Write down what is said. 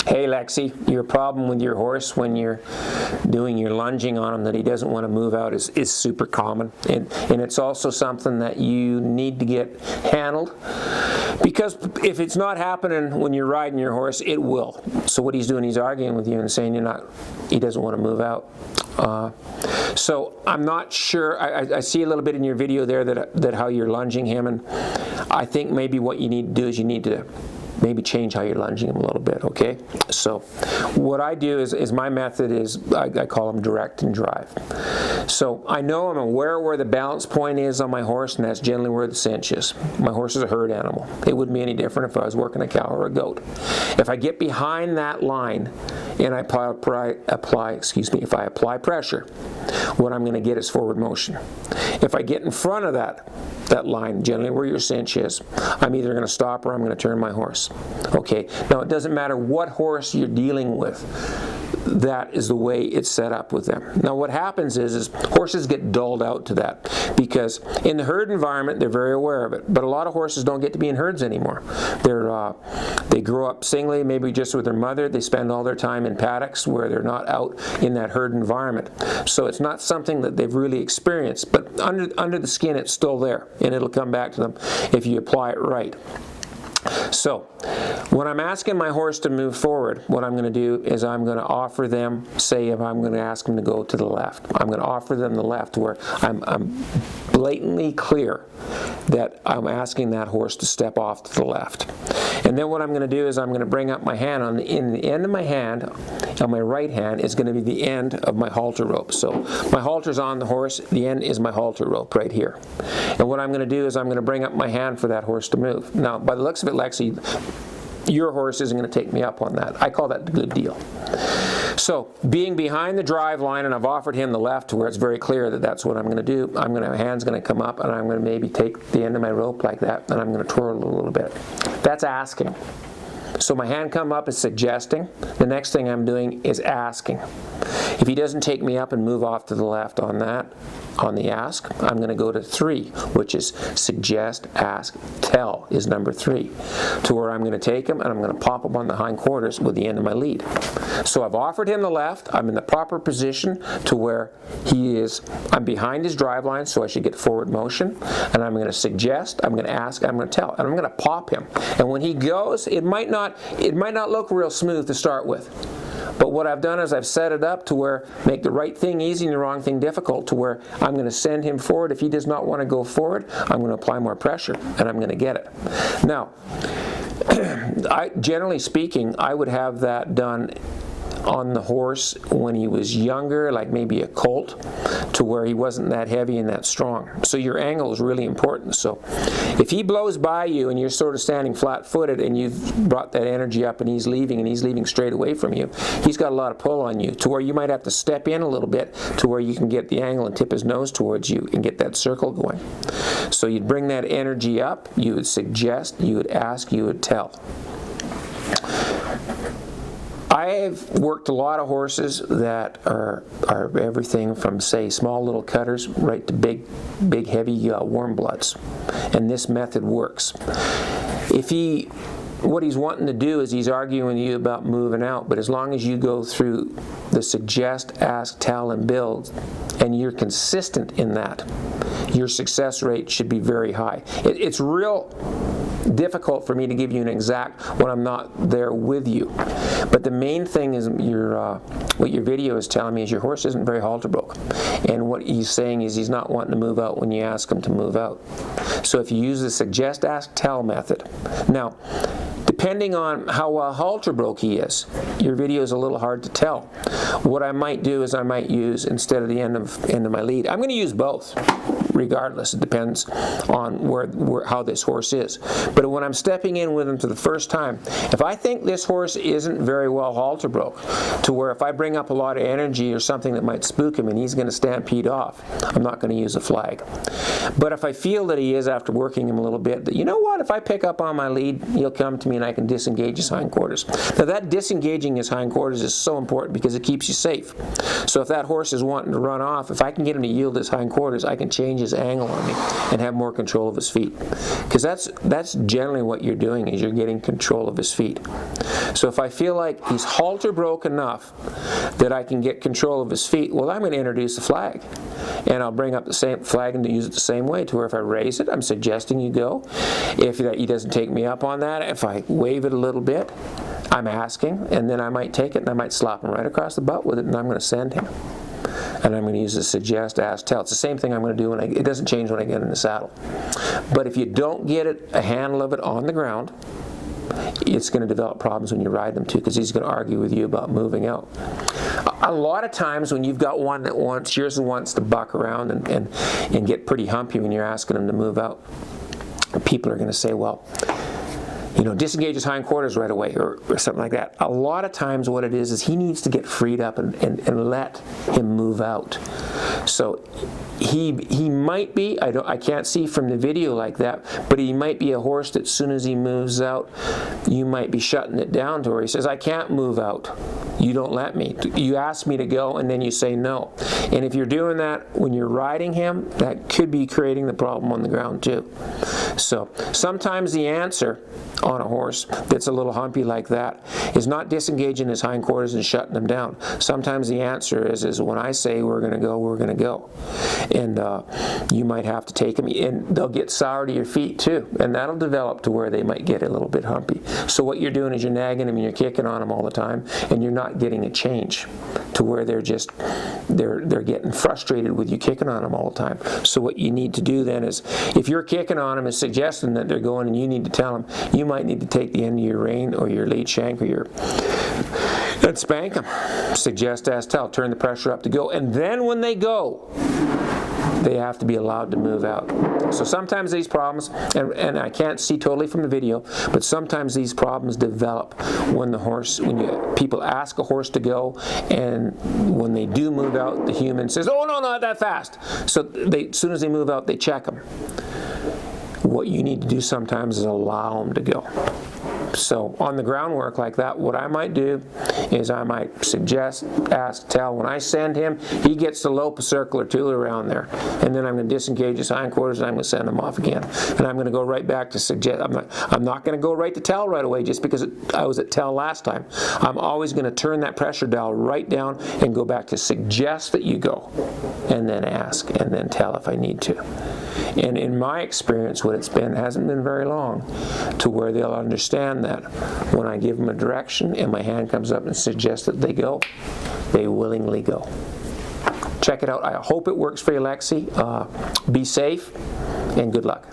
Hey Lexi, your problem with your horse when you're doing your lunging on him that he doesn't want to move out is super common, and it's also something that you need to get handled, because if it's not happening when you're riding your horse, it will. So what he's doing, he's arguing with you and saying he doesn't want to move out. So I'm not sure. I see a little bit in your video there that how you're lunging him, and I think maybe what you need to do is you need to maybe change how you're lunging him a little bit, okay? So what I do is my method is I call them direct and drive. So I'm aware where the balance point is on my horse, and that's generally where the cinch is. My horse is a herd animal. It wouldn't be any different if I was working a cow or a goat. If I get behind that line and I apply pressure, what I'm going to get is forward motion. If I get in front of that line, generally where your cinch is, I'm either going to stop or I'm going to turn my horse. Okay, now it doesn't matter what horse you're dealing with, that is the way it's set up with them. Now what happens is horses get dulled out to that, because in the herd environment they're very aware of it, but a lot of horses don't get to be in herds anymore. They grow up singly, maybe just with their mother. They spend all their time in paddocks where they're not out in that herd environment. So it's not something that they've really experienced, but under the skin it's still there, and it'll come back to them if you apply it right. So when I'm asking my horse to move forward, what I'm going to do is I'm going to offer them, say if I'm going to ask them to go to the left, I'm going to offer them the left where I'm blatantly clear that I'm asking that horse to step off to the left. And then what I'm going to do is I'm going to bring up my hand in the end of my hand, on my right hand, is going to be the end of my halter rope. So my halter's on the horse, the end is my halter rope right here. And what I'm going to do is I'm going to bring up my hand for that horse to move. Now, by the looks of it, Lexi, your horse isn't going to take me up on that. I call that the good deal. So being behind the drive line, and I've offered him the left to where it's very clear that that's what I'm going to do. My hand's going to come up, and I'm going to maybe take the end of my rope like that, and I'm going to twirl it a little bit. That's asking. So my hand come up is suggesting. The next thing I'm doing is asking. If he doesn't take me up and move off to the left on that, on the ask, I'm going to go to 3, which is suggest, ask, tell is number 3, to where I'm going to take him and I'm going to pop him on the hindquarters with the end of my lead. So I've offered him the left. I'm in the proper position to where I'm behind his drive line, so I should get forward motion, and I'm going to suggest, I'm going to ask, I'm going to tell, and I'm going to pop him. And when he goes, it might not look real smooth to start with. But what I've done is I've set it up to where make the right thing easy and the wrong thing difficult, to where I'm going to send him forward. If he does not want to go forward, I'm going to apply more pressure, and I'm going to get it. Now, generally speaking, I would have that done on the horse when he was younger, like maybe a colt, to where he wasn't that heavy and that strong. So your angle is really important. So if he blows by you and you're sort of standing flat-footed and you've brought that energy up and he's leaving straight away from you, he's got a lot of pull on you, to where you might have to step in a little bit to where you can get the angle and tip his nose towards you and get that circle going. So you'd bring that energy up, you would suggest, you would ask, you would tell. I've worked a lot of horses that are everything from, say, small little cutters right to big heavy warm bloods, and this method works. What he's wanting to do is he's arguing with you about moving out, but as long as you go through the suggest, ask, tell, and build, and you're consistent in that, your success rate should be very high. It's real difficult for me to give you an exact when I'm not there with you. But the main thing is what your video is telling me is your horse isn't very halter broke. And what he's saying is he's not wanting to move out when you ask him to move out. So if you use the suggest, ask, tell method. Now, depending on how well halter broke he is, your video is a little hard to tell. What I might do is I might use, instead of the end of my lead, I'm going to use both. Regardless, it depends on how this horse is. But when I'm stepping in with him for the first time, if I think this horse isn't very well halter broke, to where if I bring up a lot of energy or something that might spook him and he's going to stampede off, I'm not going to use a flag. But if I feel that he is, after working him a little bit, that, you know what, if I pick up on my lead, he'll come to me and I can disengage his hindquarters. Now that disengaging his hindquarters is so important because it keeps you safe. So if that horse is wanting to run off, if I can get him to yield his hindquarters, I can change his angle on me and have more control of his feet. Because that's generally what you're doing, is you're getting control of his feet. So if I feel like he's halter broke enough that I can get control of his feet, well, I'm going to introduce the flag. And I'll bring up the same flag and use it the same way, to where if I raise it, I'm suggesting you go. If he doesn't take me up on that, if I wave it a little bit, I'm asking, and then I might take it and I might slap him right across the butt with it, and I'm going to send him. And I'm going to use the suggest, ask, tell. It's the same thing I'm going to do when it doesn't change when I get in the saddle. But if you don't get a handle of it on the ground, it's going to develop problems when you ride them too, because he's going to argue with you about moving out. A lot of times when you've got one that wants to buck around and get pretty humpy when you're asking him to move out, people are going to say, well, disengage his hindquarters right away, or something like that. A lot of times what it is he needs to get freed up and let him move out. So he might be, I can't see from the video like that, but he might be a horse that as soon as he moves out, you might be shutting it down to where he says, I can't move out. You don't let me. You ask me to go, and then you say no. And if you're doing that when you're riding him, that could be creating the problem on the ground too. So sometimes the answer on a horse that's a little humpy like that is not disengaging his hindquarters and shutting him down. Sometimes the answer is when I say we're going to go, we're going to go. And you might have to take them, and they'll get sour to your feet too, and that'll develop to where they might get a little bit humpy. So what you're doing is you're nagging them and you're kicking on them all the time, and you're not getting a change to where they're getting frustrated with you kicking on them all the time. So what you need to do then is, if you're kicking on them and suggesting that they're going, and you need to tell them, you might need to take the end of your rein or your lead shank or and spank them. Suggest, ask, tell. Turn the pressure up to go. And then when they go, they have to be allowed to move out. So sometimes these problems, and I can't see totally from the video, but sometimes these problems develop when people ask a horse to go, and when they do move out, the human says, oh no, not that fast. So as soon as they move out, they check them. What you need to do sometimes is allow them to go. So on the groundwork like that, what I might do is I might suggest, ask, tell. When I send him, he gets to lope a circle or two around there, and then I'm going to disengage his hindquarters and I'm going to send him off again. And I'm going to go right back to suggest. I'm not going to go right to tell right away just because I was at tell last time. I'm always going to turn that pressure dial right down and go back to suggest that you go, and then ask, and then tell if I need to. And in my experience, what it's been hasn't been very long to where they'll understand that when I give them a direction and my hand comes up and suggests that they go, they willingly go. Check it out. I hope it works for you, Lexi. Be safe and good luck.